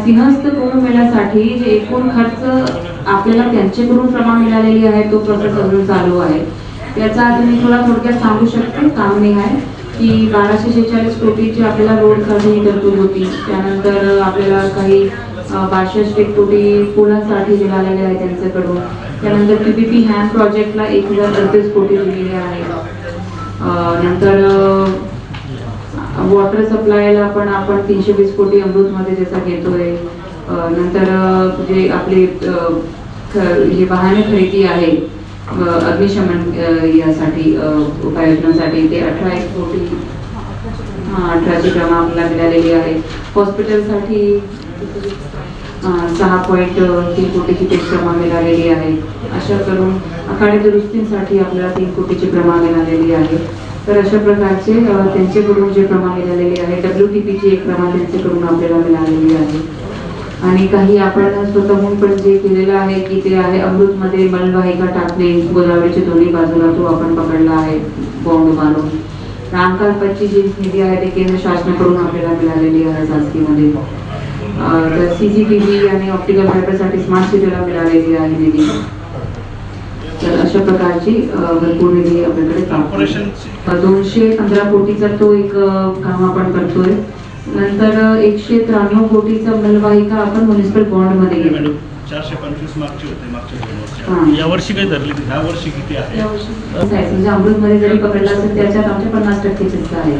सिंहस्थ कुंभमेळ्यासाठी जे एकूण खर्च आपल्याला त्यांच्याकडून प्रमाण मिळालेली आहे तो प्रोसेस अजून चालू आहे. याचा मी तुला थोडक्यात सांगू शकते. काम नाही आहे की 1246 कोटीची आपल्याला रोड साठी तरतूद होती. त्यानंतर आपल्याला काही 62 कोटी पुलासाठी मिळालेले आहे त्यांच्याकडून. त्यानंतर पीपीपी हॅम प्रोजेक्टला 1038 कोटी दिलेले आहे. नंतर वॉटर सप्लायला पण आपण 320 कोटी अमृतमध्ये त्याचा घेतोय. नंतर जे आपले हे वाहने खरेदी आहे अग्निशमन यासाठी उपाययोजनांसाठी ते 18 कोटी 18ची क्रमांक आपल्याला मिळालेली आहे. हॉस्पिटलसाठी 6.3 कोटीची ते क्रमांक मिळालेली आहे. अशा करून आखाडे दुरुस्तींसाठी आपल्याला 3 कोटीची क्रमांक मिळालेली आहे. तर अशा प्रकारचे त्यांच्याकडून जे प्रमाण मिळालेले आहे. WTPची एक प्रमाण त्यांच्याकडून आपल्याला मिळालेली आहे. आणि काही आपण स्वतःहून पण जे केलेलं आहे की ते आहे अमृतमध्ये मलवाहिका टाकणे गोदावरीच्या दोन्ही बाजूला तो आपण पकडला आहे बॉम्ब मारून. रामकालपाची जी निधी आहे ते केंद्र शासनाकडून आपल्याला मिळालेली आहे शासकीयमध्ये. तर CCTV आणि ऑप्टिकल फायबरसाठी स्मार्ट सिटीला मिळालेली आहे निधी. तर अशा प्रकारची भरपूर निधी आपल्याकडे 215 कोटीचा तो एक काम आपण करतोय. नंतर 193 कोटीचा मलवाहिका आपण म्युनिसिपल बॉन्ड मध्ये घेतलो. 425 मागचे होते मागच्या 2 वर्षात. या वर्षी काय धरले? ह्या वर्षी किती आहे? म्हणजे अमृतमध्ये जरी पकडला असेल त्याच्यात आमचे 50% हिस्सा आहे.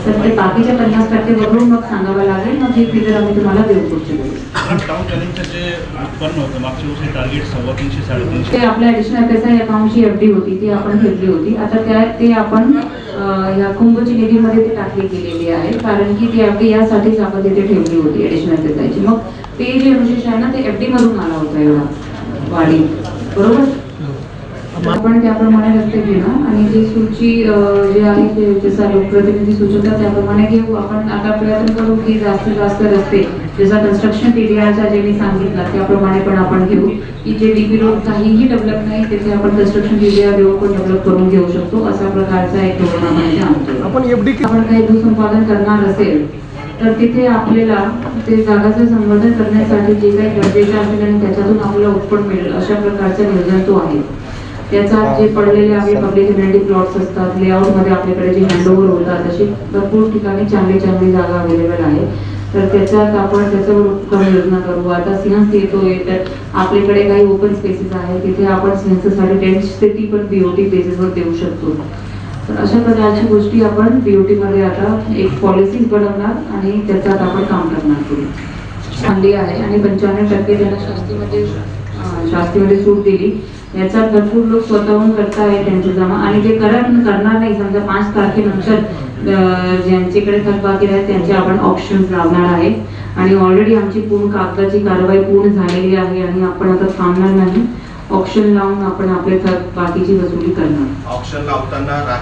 तर ते बाकीच्या 50% वरून मग सांगावं लागेल. मग हे फिगर आम्ही तुम्हाला देऊ पुढचे टाउन प्लॅनिंगचं जे उत्पन्न होतं मागच्या वर्षी टार्गेट 350 350 ते आपल्या ॲडिशनल FSI अकाउंटची FD होती ती आपण घेतली होती. आता ते आपण या कुंभची निधीमध्ये ते टाकली गेलेली आहे. कारण की ती FD यासाठीच आपण तिथे ठेवली होती ॲडिशनल FSIची. मग ते जे अनुशेष आहे ना ते FD मधून आला होता एवढा वाढी. बरोबर. आपण त्याप्रमाणे लक्ष घेणं आणि जी सूची जे आहे ते जसा लोकप्रतिनिधी सुचवतात त्याप्रमाणे घेऊ. आपण आता प्रयत्न करू की जास्तीत जास्त रस्ते जसा कन्स्ट्रक्शन PDRचा जे मी सांगितलं त्याप्रमाणे पण आपण घेऊ की जे DP रोड काहीही डेव्हलप नाही तिथे आपण कन्स्ट्रक्शन PDR देऊ पण डेव्हलप करून घेऊ शकतो. असा प्रकारचा एक धोरण आपण आणतो. आपण काही भूसंपादन करणार असेल तर तिथे आपल्याला ते जागाचं संवर्धन करण्यासाठी जे काही गरजेचं असेल आणि त्याच्यातून आपल्याला उत्पन्न मिळेल अशा प्रकारचा निर्णय तो आहे. त्याचा जे पडलेले आपले पब्लिक इम्युनिटी प्लॉट्स असतात लेआउटमध्ये आपल्याकडे जे हँडओव्हर होतात अशी भरपूर ठिकाणी चांगली जागा अवेलेबल आहे. तर त्याच्यात आपण त्याच्यावर उपक्रम योजना करू. आता सिंहस्थ येतोय तर आपल्याकडे काही ओपन स्पेसेस आहे तिथे आपण सिंहस्थसाठी टेंट सिटी पण BOT बेसिसवर देऊ शकतो. तर अशा प्रकारच्या गोष्टी आपण BOT मध्ये आता एक पॉलिसीज बनवणार आणि त्याच्यात आपण काम करणार पुढे. चांगली आहे आणि 95% त्यांना शास्तीमध्ये सूट दिली. याचा भरपूर लोक स्वतःहून करताय त्यांचे जमा आणि जे करणार नाही समजा 5 तारखेनंतर ज्यांच्याकडे थकबाकी आहेत त्यांचे आपण ऑप्शन्स लावणार आहे. आणि ऑलरेडी आमची पूर्ण कागदाची कारवाई पूर्ण झालेली आहे आणि आपण आता थांबणार नाही. ऑप्शन लावून आपण आपले थकबाकीची वसुली करणार. ऑप्शन लावताना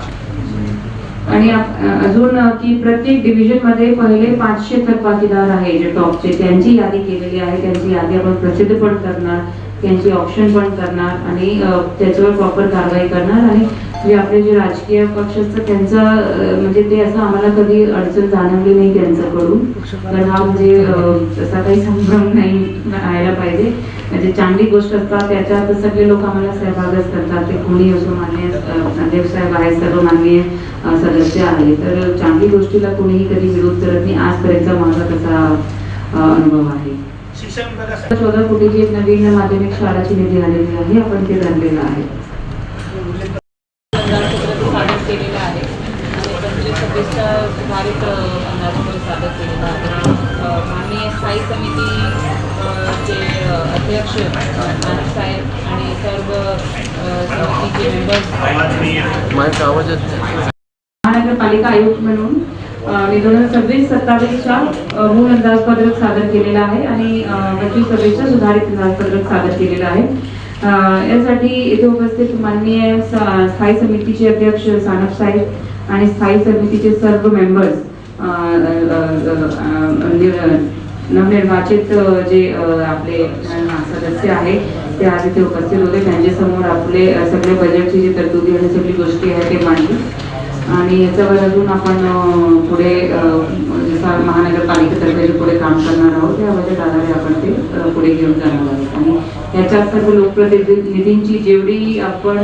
आणि अजून की प्रत्येक डिव्हिजन मध्ये पहिले 500 थकबाकीदार आहे जे टॉपचे त्यांची यादी केलेली आहे. त्यांची यादी आपण प्रसिद्ध पण करणार त्यांची ऑप्शन पण करणार आणि त्याच्यावर प्रॉपर कारवाई करणार. आणि जे आपले जे राजकीय पक्ष असतात त्यांचा म्हणजे ते असं आम्हाला कधी अडचण जाणवली नाही त्यांच्याकडून. तर हा म्हणजे असा काही संभ्रम नाही राहायला पाहिजे. म्हणजे चांगली गोष्ट असतात त्याच्यात सगळे लोक आम्हाला सहभागच करतात. ते कोणी असो मान्य अध्यक्ष साहेब आहे सर्व माननीय सदस्य आहे. तर चांगली गोष्टीला कोणीही कधी विरोध करत नाही. आजपर्यंत माझा तसा अनुभव आहे. 14 कोटीची एक नवीन माध्यमिक शाळाची निधी आलेली आहे. आपण ते धरलेलं आहे. सादर केलेलं आहे आणि 25-26चा सुधारित अंदाजपत्र सादर केलेला आहे. माननीय स्थायी समिती चे अध्यक्ष मानव साहेब आणि सर्व समितीचे मेंबर्स महानगरपालिका आयुक्त म्हणून 2026-27च्या मूळ अंदाजपत्रक सादर केलेला आहे आणि 25-26चा सुधारित अंदाजपत्रक सादर केलेला आहे. यासाठी इथे उपस्थित माननीय स्थायी समितीचे अध्यक्ष सानप साहेब आणि स्थायी समितीचे सर्व मेंबर्स नवनिर्वाचित जे आपले सदस्य आहेत ते आज इथे उपस्थित होते. त्यांच्या समोर आपले सगळे बजेटची जी तरतुदी आणि सगळी गोष्टी आहेत ते मांडली. आणि याच्यावर अजून आपण पुढे जसं महानगरपालिकेतर्फे जे पुढे काम करणार आहोत त्या बजेट आधारे आपण ते पुढे घेऊन जाणार आहोत. आणि याच्यात सर्व लोकप्रतिनिधींची जेवढी आपण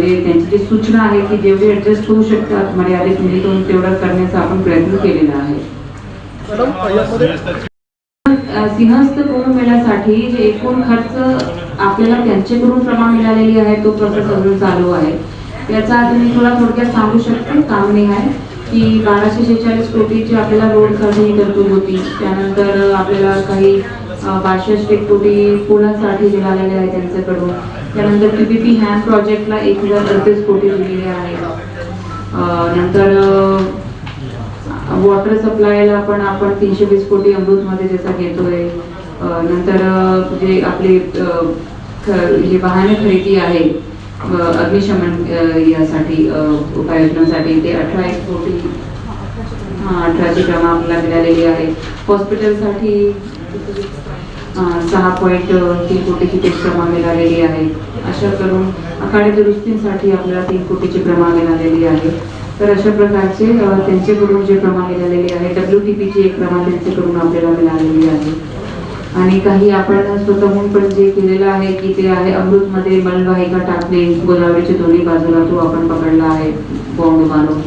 जे त्यांची जी सूचना आहे की जेवढी ऍडजस्ट होऊ शकतात मर्यादित निधीतून तेवढं करण्याचा आपण प्रयत्न केलेला आहे. सिंहस्थ कुंभमेळ्यासाठी जे एकूण खर्च आपल्याला त्यांच्याकडून प्रमाण मिळालेली आहे तो प्रोसेस अजून चालू आहे. याचा तुम्ही थोडक्यात सांगू शकता कामने आहे की 1246 कोटीची आपल्याला रोडसाठी तरतूद होती. त्यानंतर आपल्याला काही 62 कोटी पुलांसाठी मिळालेले आहे त्यांच्याकडून. त्यानंतर PPP हॅम प्रोजेक्टला 1038 कोटी दिलेले आहे. नंतर वॉटर सप्लायला पण आपण 320 कोटी अमृतमध्ये जसा घेतोय. नंतर जे आपले जे वाहने खरेदी आहे अग्निशमन यासाठी उपाययोजनांसाठी ते 18 कोटी 18ची क्रम आपल्याला मिळालेली आहे. हॉस्पिटलसाठी 6.3 कोटीची ते क्रम मिळालेली आहे. अशा करून आखाडे दुरुस्तींसाठी आपल्याला 3 कोटीची क्रम मिळालेली आहे. तर अशा प्रकारचे त्यांच्याकडून जे प्रमाण मिळालेले आहे WTPची एक प्रमाण त्यांच्याकडून आपल्याला मिळालेली आहे. आणि काही आपण स्वतःहून पण जे केलेलं आहे की ते आहे अमृतमध्ये मलवाहिका टाकणे गोदावरीच्या दोन्ही बाजूला तो आपण पकडला आहे बॉम्ब मारून.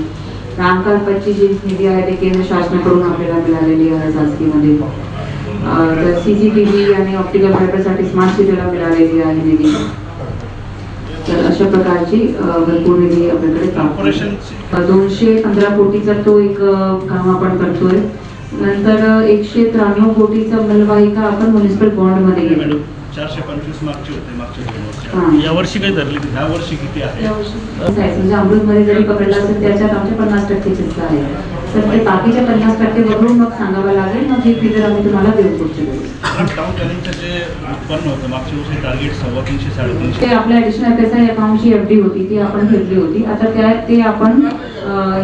रामकालपतची जी निधी आहे ते केंद्र शासनाकडून आपल्याला मिळालेली आहे शासकीयमध्ये. तर CCTV आणि ऑप्टिकल फायबरसाठी स्मार्ट सिटीला मिळालेली आहे निधी. तर अशा प्रकारची भरपूर निधी आपल्याकडे 215 कोटीचा तो एक काम आपण करतोय. नंतर 193 कोटीचा मलवाहिका आपण म्युनिसिपल बॉन्ड मध्ये घेतलो. 425 मागची होते मागच्या 2 वर्षात. या वर्षी काही धरली ती ह्या वर्षी किती आहे? म्हणजे अमृतमध्ये जरी पकडला असेल त्याच्यात आमचे 50% हिस्सा आहे. तर ते बाकीच्या 50% वरून मग सांगावं लागेल. मग ही फिगर आम्ही तुम्हाला देऊ पुढच्या टाउन प्लॅनिंगचं जे उत्पन्न होतं मागच्या वर्षी टार्गेट 350 350. ते आपल्या ऍडिशनल पैसा अकाउंटची FD होती ती आपण घेतली होती. आता ते आपण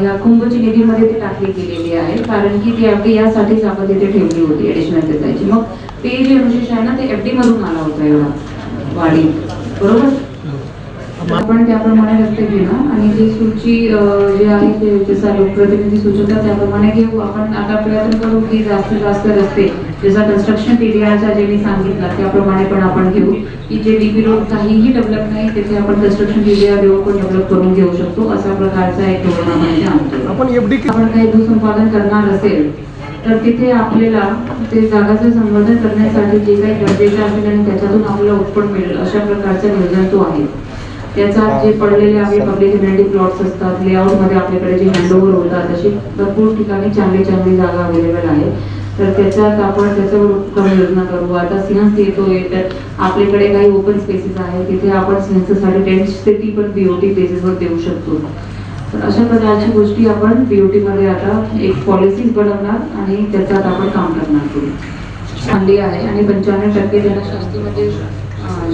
या कुंभची निधीमध्ये ते टाकली गेलेली आहे कारण की ती FD यासाठीच आपण तिथे ठेवली होती ऍडिशनल पैसाची. मग ते जे अनुशेष आहे ना ते FD मधून आला होता एवढा वाढी. बरोबर आपण त्याप्रमाणे लक्ष घेणं आणि जी सूची जे आहे ते जसा लोकप्रतिनिधी सुचवतात त्याप्रमाणे घेऊ. आपण आता प्रयत्न करू की जास्तीत जास्त रस्ते जसा कन्स्ट्रक्शन PDRचा जे मी सांगितलं त्याप्रमाणे पण आपण घेऊ की जे DP रोड काहीही डेव्हलप नाही तिथे आपण कन्स्ट्रक्शन PDR रोड पण डेव्हलप करून घेऊ शकतो. असा प्रकारचा एक धोरण आपण आणतो. आपण काही भूसंपादन करणार असेल तर तिथे आपल्याला ते जागाचं संवर्धन करण्यासाठी जे काही गरजेचं असेल आणि त्याच्यातून आपल्याला उत्पन्न मिळेल अशा प्रकारचा नियोजन तो आहे. त्याच्यात जे पडलेले आपले पब्लिक ह्युमॅनिटी प्लॉट्स असतात लेआउटमध्ये आपल्याकडे जे हँडओव्हर होतात अशी भरपूर ठिकाणी चांगली जागा अवेलेबल आहे. तर त्याच्यात आपण त्याच्यावर उत्तम योजना करू. आता सिंहस्थ येतोय तर आपल्याकडे काही ओपन स्पेसेस आहे तिथे आपण सिंहस्थसाठी टेंट सिटी पण BOT बेसिसवर देऊ शकतो. तर अशा प्रकारची गोष्टी आपण BOT मध्ये आता एक पॉलिसीज बनवणार आणि त्याच्यात आपण काम करणार करू. चांगली आहे आणि 95% त्यांना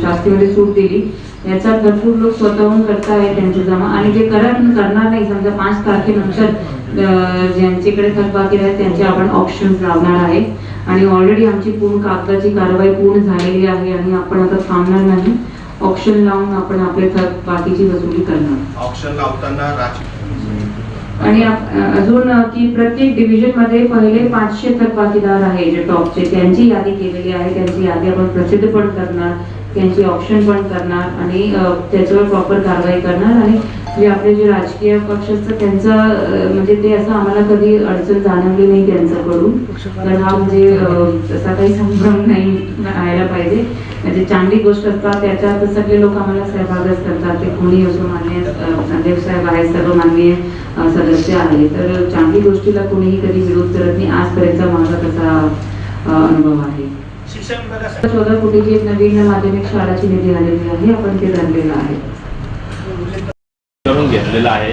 शास्तीमध्ये सूट दिली. याच्यात भरपूर लोक स्वतःहून करताय त्यांचे जमा आणि जे करणार नाही समजा 5 तारखेनंतर ज्यांच्याकडे थकबाकी आहेत त्यांचे आपण ऑप्शन लावणार आहे. आणि ऑलरेडी आमची पूर्ण कागदाची कारवाई पूर्ण झालेली आहे आणि आपण आता थांबणार नाही. ऑप्शन लावून आपण आपले थकबाकीची वसुली करणार. ऑप्शन लावताना आणि अजून की प्रत्येक डिव्हिजन मध्ये पहिले 500 थकबाकीदार आहे जे टॉपचे त्यांची यादी केलेली आहे. त्यांची यादी आपण प्रसिद्ध पण करणार त्यांची ऑप्शन पण करणार आणि त्याच्यावर प्रॉपर कारवाई करणार. आणि जे आपले जे राजकीय पक्ष असतात त्यांचं म्हणजे ते असं आम्हाला कधी अडचण जाणवली नाही त्यांच्याकडून. तर हा म्हणजे तसा काही संभ्रम नाही राहायला पाहिजे. म्हणजे चांगली गोष्ट असतात त्याच्यात सगळे लोक आम्हाला सहभागच करतात. ते कोणी असो मान्य अध्यक्ष साहेब आहेत सर्व माननीय सदस्य आहे. तर चांगली गोष्टीला कोणीही कधी विरोध करत नाही. आजपर्यंत माझा तसा अनुभव आहे. 14 कोटीची एक नवीन माध्यमिक शाळाची निधी आलेली आहे आपण ते धरलेलं आहे करून घेतलेला आहे.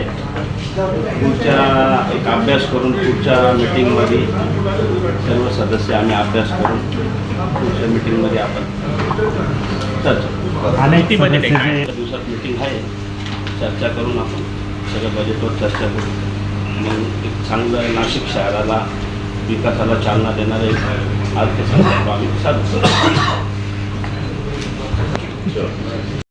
पुढच्या एक अभ्यास करून पुढच्या मीटिंगमध्ये सर्व सदस्य आम्ही अभ्यास करून पुढच्या मीटिंगमध्ये आपण चर्चा किती बजेट आहे? दिवसात मीटिंग आहे. चर्चा करून आपण सगळ्या बजेटवर चर्चा करू. मग एक चांगलं नाशिक शहराला विकासाला चालना देणारे अर्थसंकल्प आम्ही सादर करू.